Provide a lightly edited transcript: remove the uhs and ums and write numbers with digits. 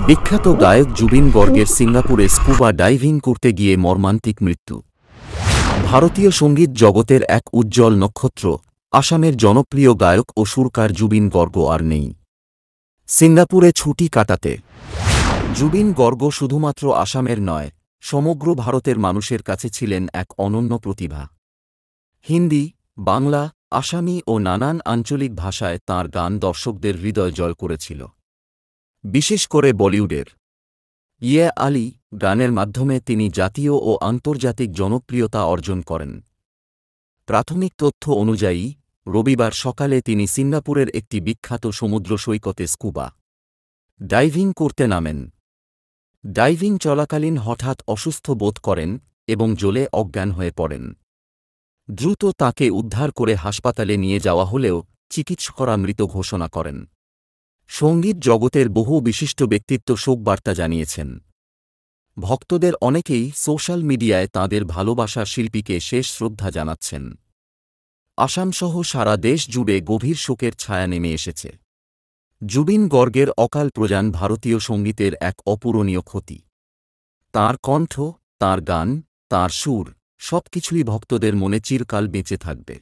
বিখ্যাত গায়ক জুবিন গর্গের সিঙ্গাপুরে স্কুবা ডাইভিং করতে গিয়ে মর্মান্তিক মৃত্যু। ভারতীয় সঙ্গীত জগতের এক উজ্জ্বল নক্ষত্র, আসামের জনপ্রিয় গায়ক ও সুরকার জুবিন গর্গ আর নেই সিঙ্গাপুরে ছুটি কাটাতে। জুবিন গর্গ শুধুমাত্র আসামের নয়, সমগ্র ভারতের মানুষের কাছে ছিলেন এক অনন্য প্রতিভা। হিন্দি, বাংলা, আসামি ও নানান আঞ্চলিক ভাষায় তাঁর গান দর্শকদের হৃদয় জয় করেছিল। বিশেষ করে বলিউডের ইয়ে আলি গানের মাধ্যমে তিনি জাতীয় ও আন্তর্জাতিক জনপ্রিয়তা অর্জন করেন। প্রাথমিক তথ্য অনুযায়ী রবিবার সকালে তিনি সিঙ্গাপুরের একটি বিখ্যাত সমুদ্র সৈকতে স্কুবা ডাইভিং করতে নামেন। ডাইভিং চলাকালীন হঠাৎ অসুস্থ বোধ করেন এবং জলে অজ্ঞান হয়ে পড়েন। দ্রুত তাঁকে উদ্ধার করে হাসপাতালে নিয়ে যাওয়া হলেও চিকিৎসকরা মৃত ঘোষণা করেন। সঙ্গীত জগতের বহু বিশিষ্ট ব্যক্তিত্ব শোকবার্তা জানিয়েছেন। ভক্তদের অনেকেই সোশ্যাল মিডিয়ায় তাঁদের ভালোবাসার শিল্পীকে শেষ শ্রদ্ধা জানাচ্ছেন। আসামসহ সারা দেশ জুড়ে গভীর শোকের ছায়া নেমে এসেছে। জুবিন গর্গের অকাল প্রয়াণ ভারতীয় সঙ্গীতের এক অপূরণীয় ক্ষতি। তাঁর কণ্ঠ, তাঁর গান, তাঁর সুর সবকিছুই ভক্তদের মনে চিরকাল বেঁচে থাকবে।